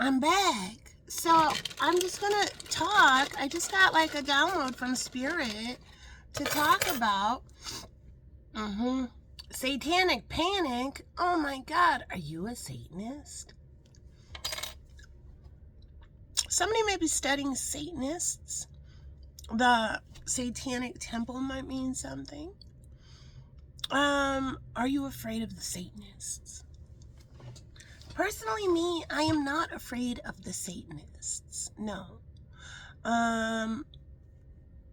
I'm back. So I'm just gonna talk. I just got like a download from Spirit to talk about satanic panic. Oh my God, are you a Satanist? Somebody may be studying Satanists. The Satanic Temple might mean something. Are you afraid of the Satanists? Personally, me, I am not afraid of the Satanists. No.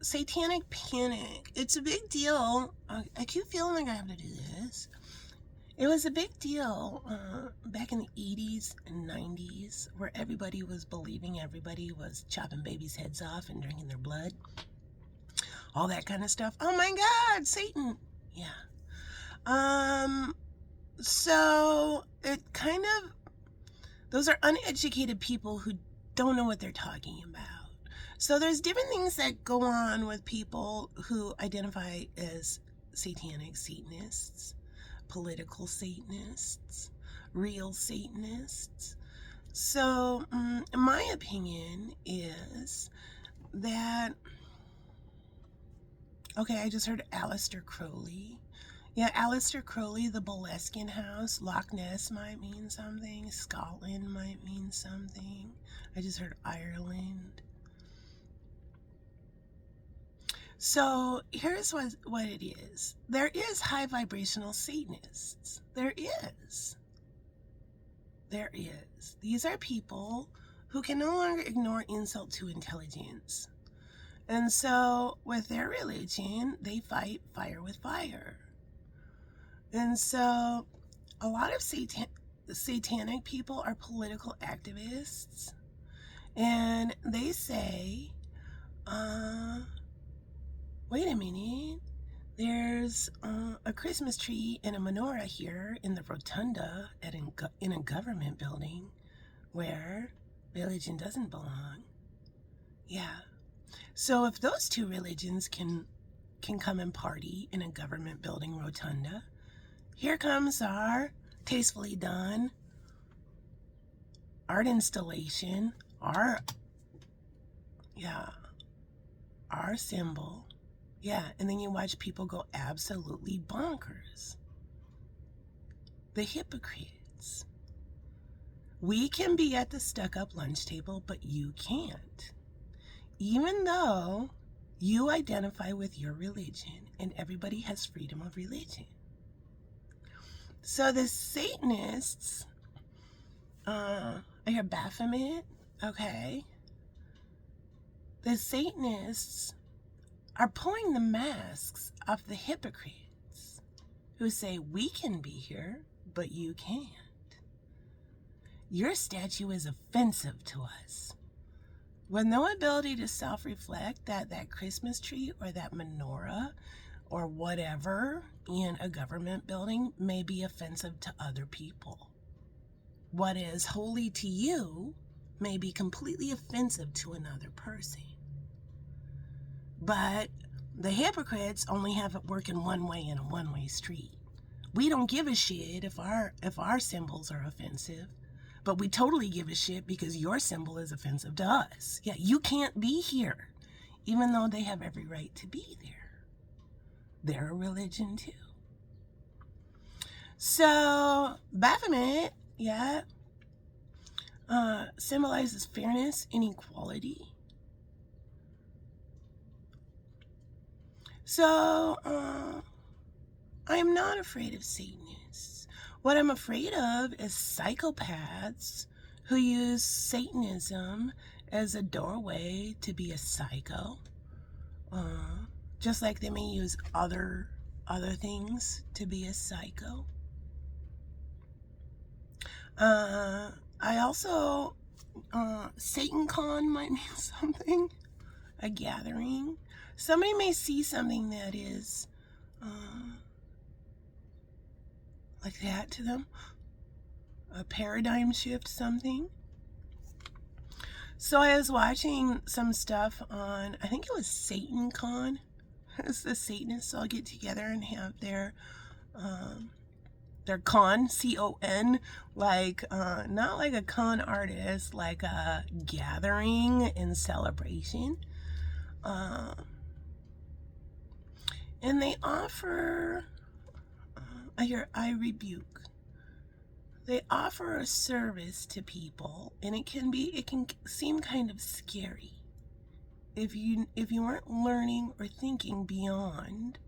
Satanic panic. It's a big deal. I keep feeling like I have to do this. It was a big deal back in the 80s and 90s where everybody was believing everybody was chopping babies' heads off and drinking their blood. All that kind of stuff. Oh my God, Satan. Yeah. So it kind of, those are uneducated people who don't know what they're talking about. So there's different things that go on with people who identify as satanic Satanists, political Satanists, real Satanists. So my opinion is that, okay, I just heard Aleister Crowley. Yeah, Aleister Crowley, the Boleskine House, Loch Ness might mean something, Scotland might mean something. I just heard Ireland. So here's what it is. There is high vibrational Satanists. There is. These are people who can no longer ignore insult to intelligence. And so with their religion, they fight fire with fire. And so a lot of satanic people are political activists. And they say, wait a minute, there's a Christmas tree and a menorah here in the rotunda in a government building where religion doesn't belong. Yeah. So if those two religions can come and party in a government building rotunda, here comes our tastefully done art installation, our symbol. Yeah, and then you watch people go absolutely bonkers. The hypocrites. We can be at the stuck-up lunch table, but you can't. Even though you identify with your religion, and everybody has freedom of religion. So the Satanists, I hear Baphomet, okay? The Satanists are pulling the masks off the hypocrites who say we can be here, but you can't. Your statue is offensive to us. With no ability to self-reflect that Christmas tree or that menorah or whatever in a government building may be offensive to other people. What is holy to you may be completely offensive to another person. But the hypocrites only have it working one way in a one-way street. We don't give a shit if our symbols are offensive, but we totally give a shit because your symbol is offensive to us. Yeah, you can't be here, even though they have every right to be there. They're a religion too. So Baphomet, symbolizes fairness and equality. So I am not afraid of Satanists. What I'm afraid of is psychopaths who use Satanism as a doorway to be a psycho. Just like they may use other things to be a psycho. I also, SatanCon might mean something. A gathering. Somebody may see something that is like that to them. A paradigm shift, something. So I was watching some stuff on, I think it was SatanCon. It's the Satanists all get together and have their They're con, C-O-N, like, not like a con artist, like a gathering and celebration. And they offer, I rebuke. They offer a service to people, and it can seem kind of scary if you weren't learning or thinking beyond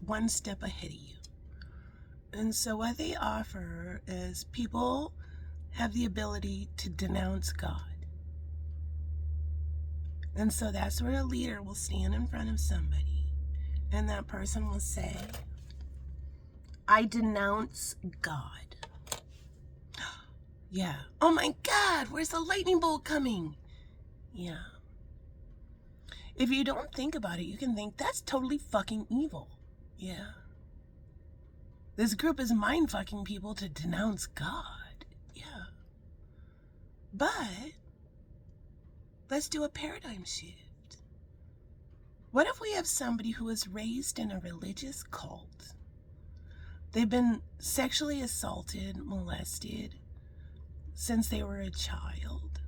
one step ahead of you. And so what they offer is people have the ability to denounce God. And so that's where a leader will stand in front of somebody, and that person will say, I denounce God. Yeah. Oh my God, where's the lightning bolt coming? Yeah. If you don't think about it, you can think that's totally fucking evil. Yeah. This group is mind fucking people to denounce God. Yeah. But let's do a paradigm shift. What if we have somebody who was raised in a religious cult? They've been sexually assaulted, molested since they were a child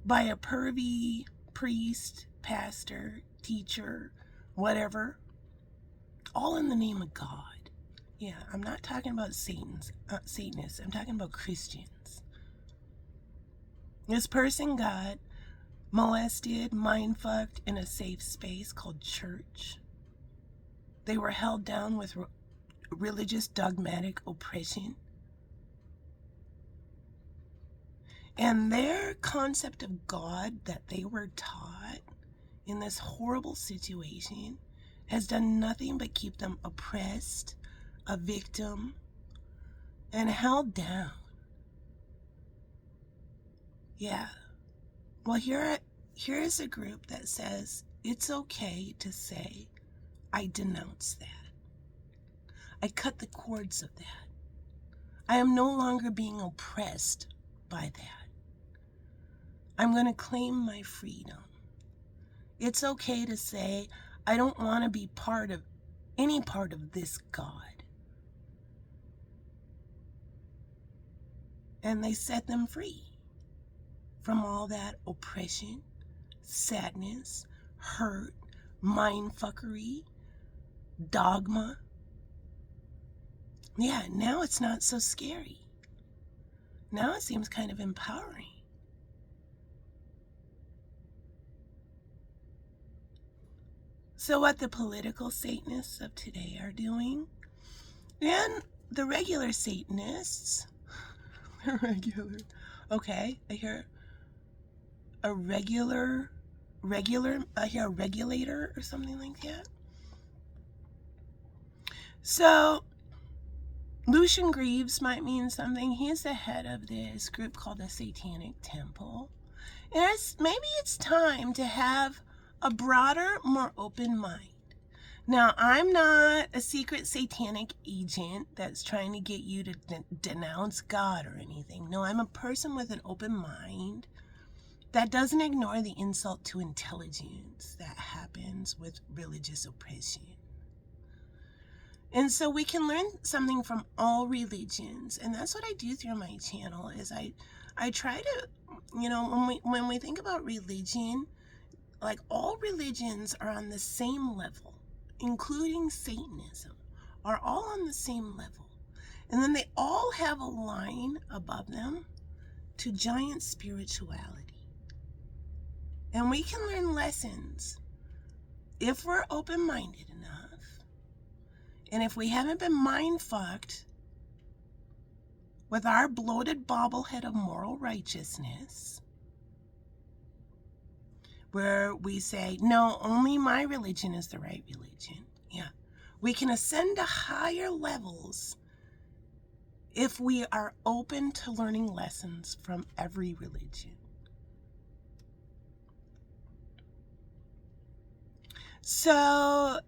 by a pervy priest, pastor, teacher, whatever, all in the name of God. Yeah, I'm not talking about Satanists. I'm talking about Christians. This person got molested, mind-fucked in a safe space called church. They were held down with religious dogmatic oppression. And their concept of God that they were taught in this horrible situation has done nothing but keep them oppressed, a victim, and held down. Yeah. Well, here is a group that says it's okay to say, I denounce that. I cut the cords of that. I am no longer being oppressed by that. I'm going to claim my freedom. It's okay to say, I don't want to be any part of this God. And they set them free from all that oppression, sadness, hurt, mindfuckery, dogma. Yeah, now it's not so scary. Now it seems kind of empowering. So what the political Satanists of today are doing, and the regular Satanists, okay, I hear a regulator or something like that. So Lucian Greaves might mean something. He's the head of this group called the Satanic Temple. And maybe it's time to have a broader, more open mind. Now, I'm not a secret satanic agent that's trying to get you to denounce God or anything. No, I'm a person with an open mind that doesn't ignore the insult to intelligence that happens with religious oppression. And so we can learn something from all religions, and that's what I do through my channel. Is I try to, when we think about religion, like all religions are on the same level, including Satanism, are all on the same level. And then they all have a line above them to giant spirituality. And we can learn lessons if we're open-minded enough, and if we haven't been mind-fucked with our bloated bobblehead of moral righteousness, where we say, no, only my religion is the right religion. Yeah. We can ascend to higher levels if we are open to learning lessons from every religion. So,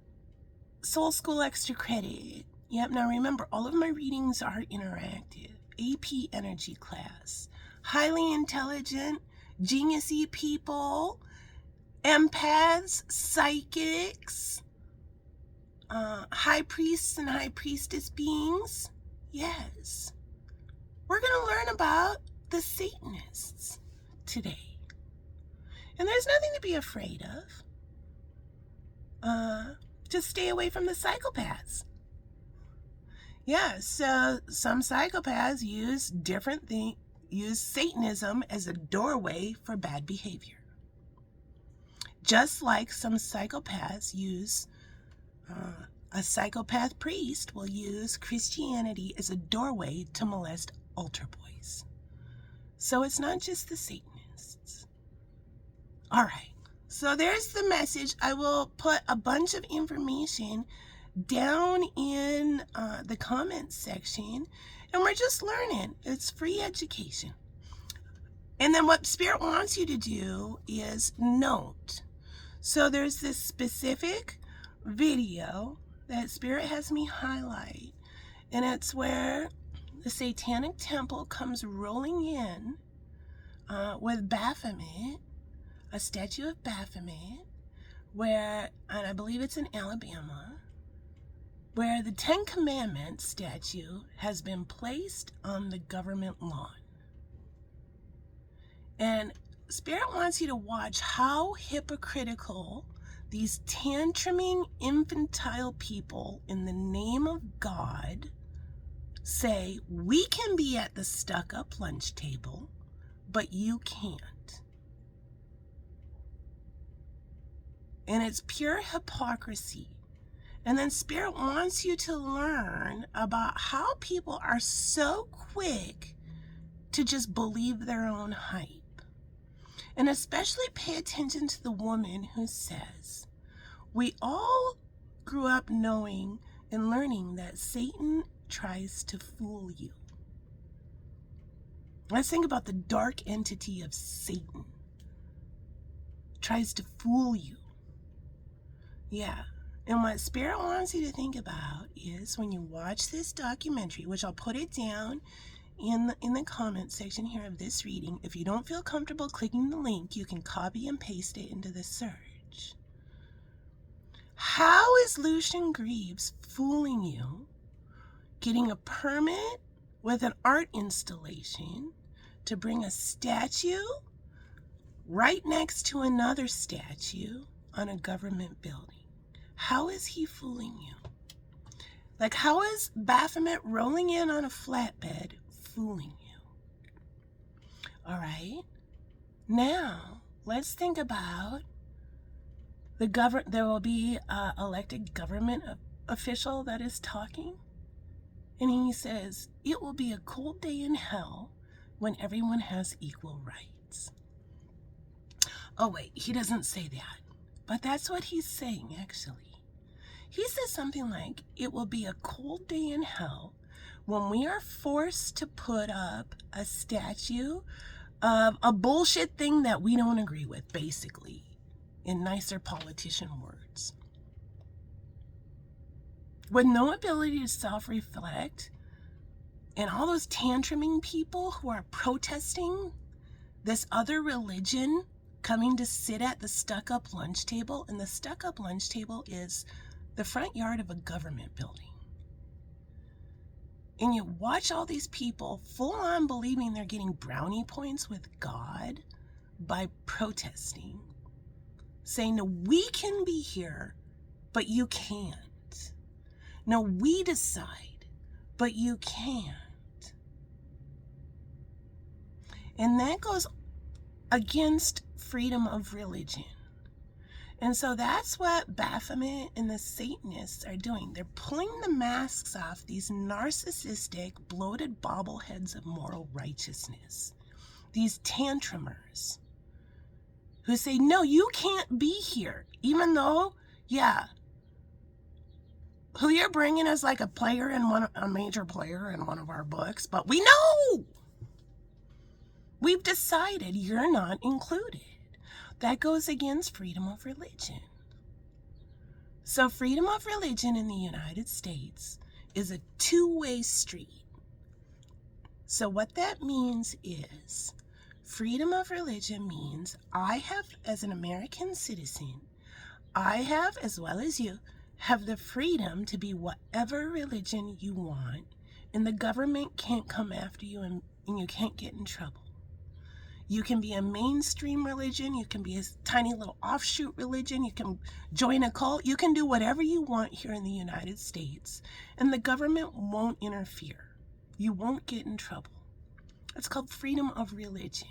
Soul School Extra Credit. Yep, now remember, all of my readings are interactive. AP Energy class. Highly intelligent, geniusy people, empaths, psychics, high priests and high priestess beings? Yes. We're going to learn about the Satanists today. And there's nothing to be afraid of. Just stay away from the psychopaths. Yeah, so some psychopaths use use Satanism as a doorway for bad behavior. Just like some psychopaths use, a psychopath priest will use Christianity as a doorway to molest altar boys. So it's not just the Satanists. All right. So there's the message. I will put a bunch of information down in the comments section, and we're just learning. It's free education. And then what Spirit wants you to do is note. So there's this specific video that Spirit has me highlight, and it's where the Satanic Temple comes rolling in with Baphomet, a statue of Baphomet, and I believe it's in Alabama, where the Ten Commandments statue has been placed on the government lawn. And Spirit wants you to watch how hypocritical these tantruming, infantile people in the name of God say, we can be at the stuck-up lunch table, but you can't. And it's pure hypocrisy. And then Spirit wants you to learn about how people are so quick to just believe their own hype. And especially pay attention to the woman who says, we all grew up knowing and learning that Satan tries to fool you. Let's think about the dark entity of Satan. Tries to fool you. Yeah. And what Spirit wants you to think about is when you watch this documentary, which I'll put it down in the comment section here of this reading. If you don't feel comfortable clicking the link, you can copy and paste it into the search. How is Lucian Greaves fooling you, getting a permit with an art installation to bring a statue right next to another statue on a government building? How is he fooling you? Like, how is Baphomet rolling in on a flatbed fooling you? All right. Now, let's think about there will be an elected government official that is talking. And he says, it will be a cold day in hell when everyone has equal rights. Oh, wait, he doesn't say that. But that's what he's saying, actually. He says something like, it will be a cold day in hell when we are forced to put up a statue of a bullshit thing that we don't agree with, basically, in nicer politician words. With no ability to self-reflect, and all those tantruming people who are protesting this other religion coming to sit at the stuck-up lunch table, and the stuck-up lunch table is the front yard of a government building. And you watch all these people full on believing they're getting brownie points with God by protesting, saying, no, we can be here, but you can't. No, we decide, but you can't. And that goes against freedom of religion. And so that's what Baphomet and the Satanists are doing. They're pulling the masks off these narcissistic, bloated bobbleheads of moral righteousness. These tantrumers who say, no, you can't be here. Even though, yeah, who you're bringing is like a major player in one of our books. But we know. We've decided you're not included. That goes against freedom of religion. So freedom of religion in the United States is a two-way street. So what that means is freedom of religion means I have, as an American citizen, I have, as well as you, have the freedom to be whatever religion you want, and the government can't come after you and you can't get in trouble. You can be a mainstream religion, you can be a tiny little offshoot religion, you can join a cult, you can do whatever you want here in the United States, and the government won't interfere. You won't get in trouble. It's called freedom of religion.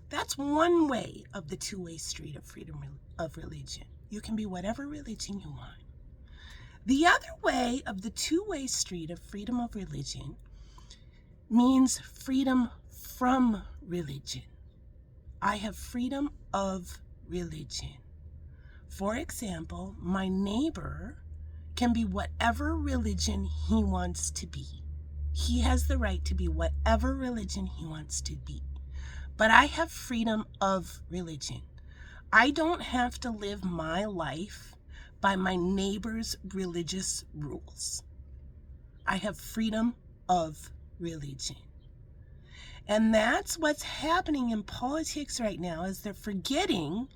That's one way of the two-way street of freedom of religion. You can be whatever religion you want. The other way of the two-way street of freedom of religion means freedom from religion. I have freedom of religion. For example, my neighbor can be whatever religion he wants to be. He has the right to be whatever religion he wants to be. But I have freedom of religion. I don't have to live my life by my neighbor's religious rules. I have freedom of religion. And that's what's happening in politics right now, is they're forgetting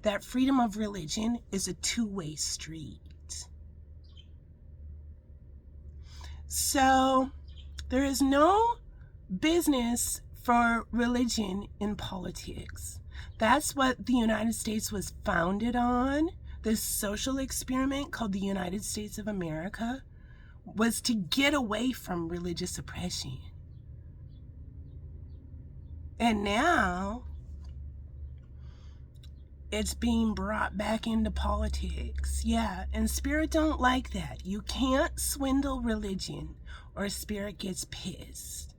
that freedom of religion is a two-way street. So there is no business for religion in politics. That's what the United States was founded on. This social experiment called the United States of America was to get away from religious oppression. And now it's being brought back into politics. Yeah, and Spirit don't like that. You can't swindle religion or Spirit gets pissed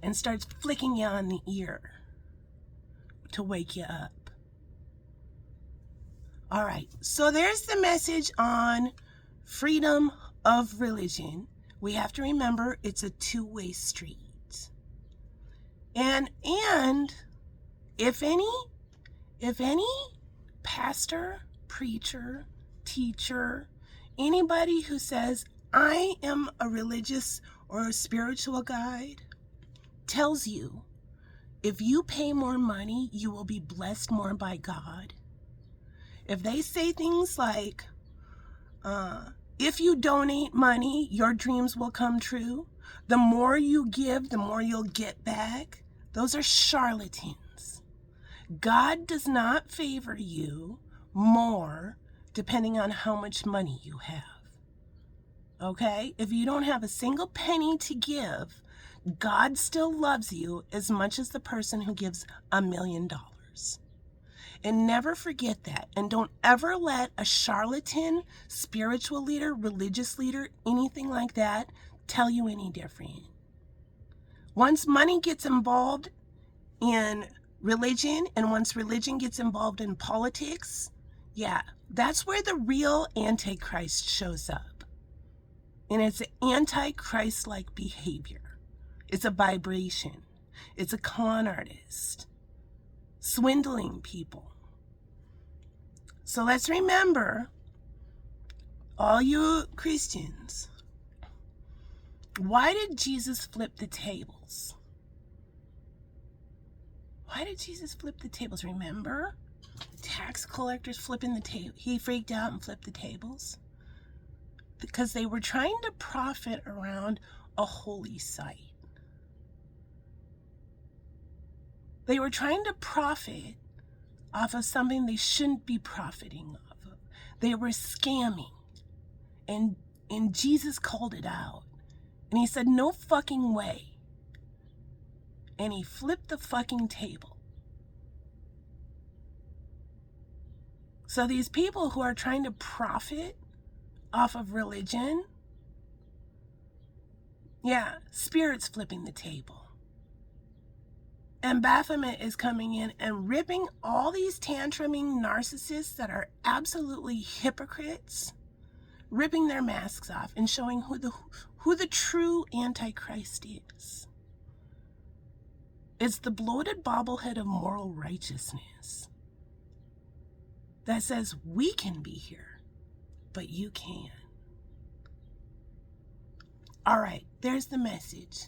and starts flicking you on the ear to wake you up. All right, so there's the message on freedom of religion. We have to remember it's a two-way street. And if any pastor, preacher, teacher, anybody who says, I am a religious or a spiritual guide, tells you, if you pay more money, you will be blessed more by God. If they say things like, if you donate money, your dreams will come true. The more you give, the more you'll get back. Those are charlatans. God does not favor you more depending on how much money you have. Okay? If you don't have a single penny to give, God still loves you as much as the person who gives $1 million. And never forget that. And don't ever let a charlatan, spiritual leader, religious leader, anything like that, tell you any different. Once money gets involved in religion, and once religion gets involved in politics, yeah, that's where the real Antichrist shows up. And it's an anti-Christ-like behavior. It's a vibration. It's a con artist. Swindling people. So let's remember, all you Christians, why did Jesus flip the tables? Why did Jesus flip the tables? Remember? Tax collectors flipping the table. He freaked out and flipped the tables. Because they were trying to profit around a holy site. They were trying to profit off of something they shouldn't be profiting off of. They were scamming. And Jesus called it out. And he said, no fucking way. And he flipped the fucking table. So these people who are trying to profit off of religion, yeah, Spirit's flipping the table. And Baphomet is coming in and ripping all these tantruming narcissists that are absolutely hypocrites, ripping their masks off and showing who the true Antichrist is. It's the bloated bobblehead of moral righteousness that says we can be here, but you can't. All right, there's the message.